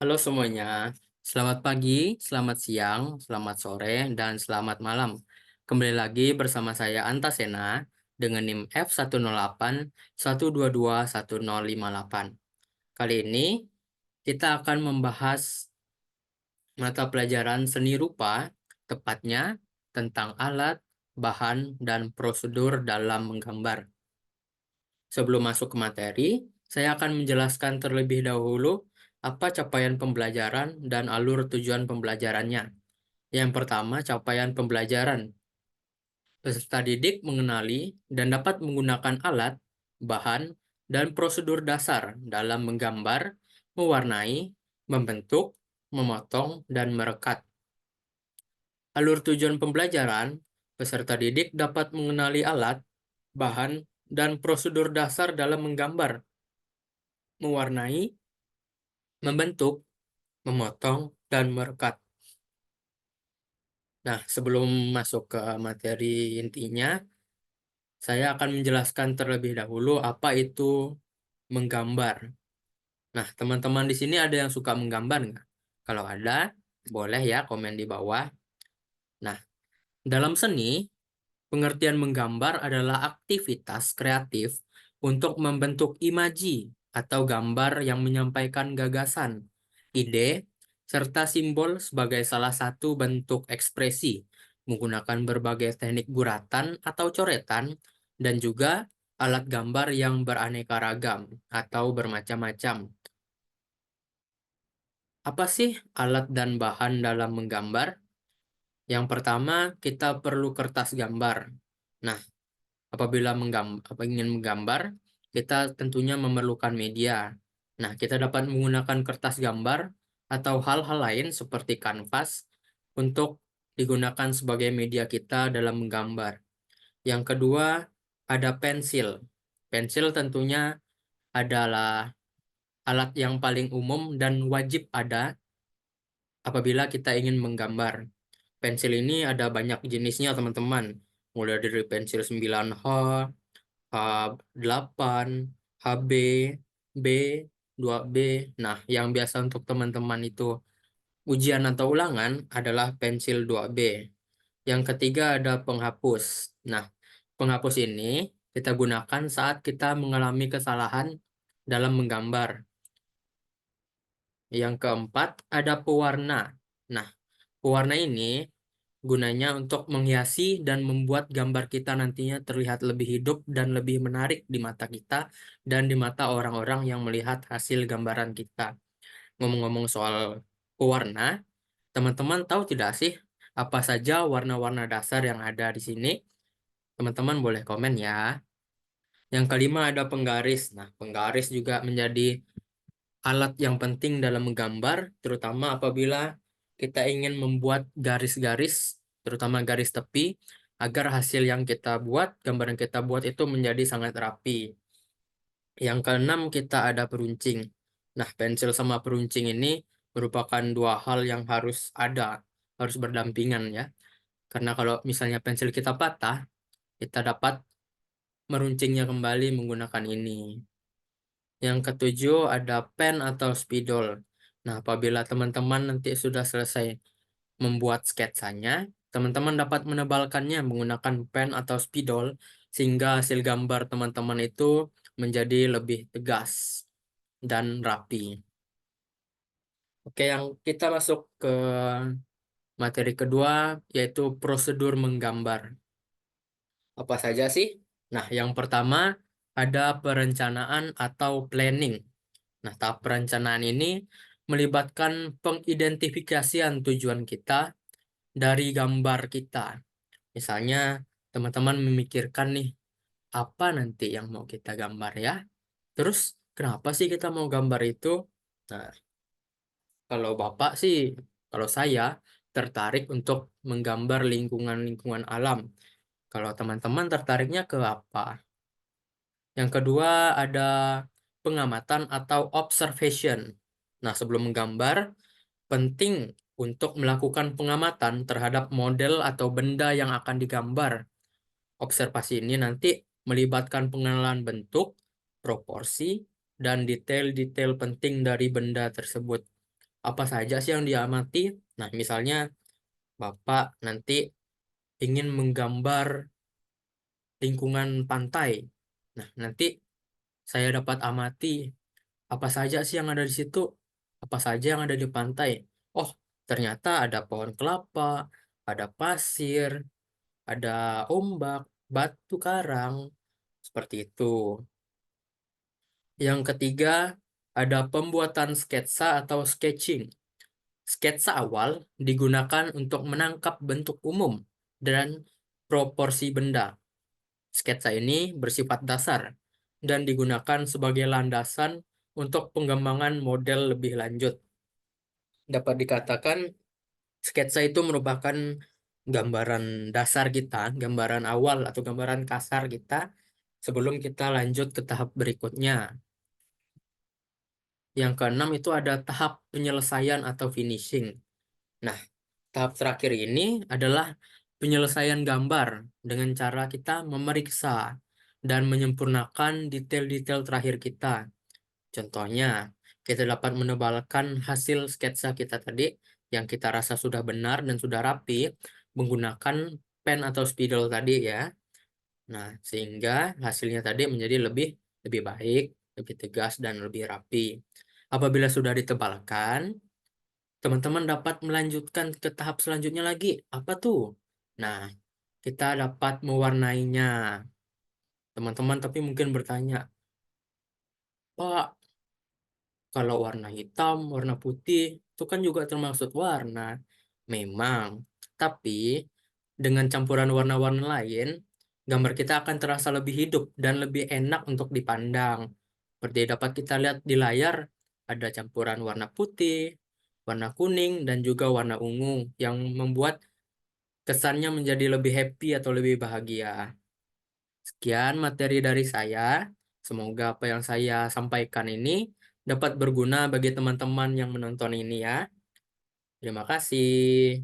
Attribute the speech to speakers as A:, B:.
A: Halo semuanya, selamat pagi, selamat siang, selamat sore, dan selamat malam. Kembali lagi bersama saya Antasena dengan NIM F108 122 1058. Kali ini kita akan membahas mata pelajaran seni rupa, tepatnya tentang alat, bahan, dan prosedur dalam menggambar. Sebelum masuk ke materi, saya akan menjelaskan terlebih dahulu apa capaian pembelajaran dan alur tujuan pembelajarannya. Yang pertama, capaian pembelajaran. Peserta didik mengenali dan dapat menggunakan alat, bahan, dan prosedur dasar dalam menggambar, mewarnai, membentuk, memotong, dan merekat. Alur tujuan pembelajaran, peserta didik dapat mengenali alat, bahan, dan prosedur dasar dalam menggambar, mewarnai, membentuk, memotong, dan merekat. Nah, sebelum masuk ke materi intinya, saya akan menjelaskan terlebih dahulu apa itu menggambar. Nah, teman-teman di sini ada yang suka menggambar nggak? Kalau ada, boleh ya komen di bawah. Nah, dalam seni, pengertian menggambar adalah aktivitas kreatif untuk membentuk imaji atau gambar yang menyampaikan gagasan, ide, serta simbol sebagai salah satu bentuk ekspresi, menggunakan berbagai teknik guratan atau coretan, dan juga alat gambar yang beraneka ragam atau bermacam-macam. Apa sih alat dan bahan dalam menggambar? Yang pertama, kita perlu kertas gambar. Nah, apabila ingin menggambar, kita tentunya memerlukan media. Nah, kita dapat menggunakan kertas gambar atau hal-hal lain seperti kanvas untuk digunakan sebagai media kita dalam menggambar. Yang kedua, ada pensil. Pensil tentunya adalah alat yang paling umum dan wajib ada apabila kita ingin menggambar. Pensil ini ada banyak jenisnya, teman-teman. Mulai dari pensil 9H, H8, HB, B, 2B. Nah, yang biasa untuk teman-teman itu ujian atau ulangan adalah pensil 2B. Yang ketiga ada penghapus. Nah, penghapus ini kita gunakan saat kita mengalami kesalahan dalam menggambar. Yang keempat ada pewarna. Nah, pewarna ini gunanya untuk menghiasi dan membuat gambar kita nantinya terlihat lebih hidup dan lebih menarik di mata kita dan di mata orang-orang yang melihat hasil gambaran kita. Ngomong-ngomong soal pewarna, teman-teman tahu tidak sih apa saja warna-warna dasar yang ada di sini? Teman-teman boleh komen ya. Yang kelima ada penggaris. Nah, penggaris juga menjadi alat yang penting dalam menggambar, terutama apabila kita ingin membuat garis-garis, terutama garis tepi, agar hasil yang kita buat, gambar yang kita buat itu menjadi sangat rapi. Yang keenam kita ada peruncing. Nah, pensil sama peruncing ini merupakan dua hal yang harus ada, harus berdampingan ya. Karena kalau misalnya pensil kita patah, kita dapat meruncingnya kembali menggunakan ini. Yang ketujuh ada pen atau spidol. Nah, apabila teman-teman nanti sudah selesai membuat sketsanya, teman-teman dapat menebalkannya menggunakan pen atau spidol sehingga hasil gambar teman-teman itu menjadi lebih tegas dan rapi. Oke, yang kita masuk ke materi kedua yaitu prosedur menggambar. Apa saja sih? Nah, yang pertama ada perencanaan atau planning. Nah, tahap perencanaan ini melibatkan pengidentifikasian tujuan kita dari gambar kita. Misalnya, teman-teman memikirkan nih, apa nanti yang mau kita gambar ya? Terus, kenapa sih kita mau gambar itu? Nah, kalau Bapak sih, kalau saya tertarik untuk menggambar lingkungan-lingkungan alam. Kalau teman-teman tertariknya ke apa? Yang kedua ada pengamatan atau observation. Nah, sebelum menggambar, penting untuk melakukan pengamatan terhadap model atau benda yang akan digambar. Observasi ini nanti melibatkan pengenalan bentuk, proporsi, dan detail-detail penting dari benda tersebut. apa saja sih yang diamati? Nah, misalnya Bapak nanti ingin menggambar lingkungan pantai. Nah, nanti saya dapat amati apa saja sih yang ada di situ? Apa saja yang ada di pantai? Oh, ternyata ada pohon kelapa, ada pasir, ada ombak, batu karang, seperti itu. Yang ketiga, ada pembuatan sketsa atau sketching. Sketsa awal digunakan untuk menangkap bentuk umum dan proporsi benda. Sketsa ini bersifat dasar dan digunakan sebagai landasan untuk pengembangan model lebih lanjut. Dapat dikatakan sketsa itu merupakan gambaran dasar kita, gambaran awal atau gambaran kasar kita sebelum kita lanjut ke tahap berikutnya. Yang keenam itu ada tahap penyelesaian atau finishing. Nah, tahap terakhir ini adalah penyelesaian gambar dengan cara kita memeriksa dan menyempurnakan detail-detail terakhir kita. Contohnya, kita dapat menebalkan hasil sketsa kita tadi yang kita rasa sudah benar dan sudah rapi menggunakan pen atau spidol tadi ya. Nah, sehingga hasilnya tadi menjadi lebih lebih baik, lebih tegas dan lebih rapi. Apabila sudah ditebalkan, teman-teman dapat melanjutkan ke tahap selanjutnya lagi. Apa tuh? Nah, kita dapat mewarnainya. Teman-teman tapi mungkin bertanya, Pak, kalau warna hitam, warna putih, itu kan juga termasuk warna. Memang, tapi dengan campuran warna-warna lain, gambar kita akan terasa lebih hidup dan lebih enak untuk dipandang. Seperti dapat kita lihat di layar, ada campuran warna putih, warna kuning, dan juga warna ungu yang membuat kesannya menjadi lebih happy atau lebih bahagia. Sekian materi dari saya. Semoga apa yang saya sampaikan ini dapat berguna bagi teman-teman yang menonton ini ya. Terima kasih.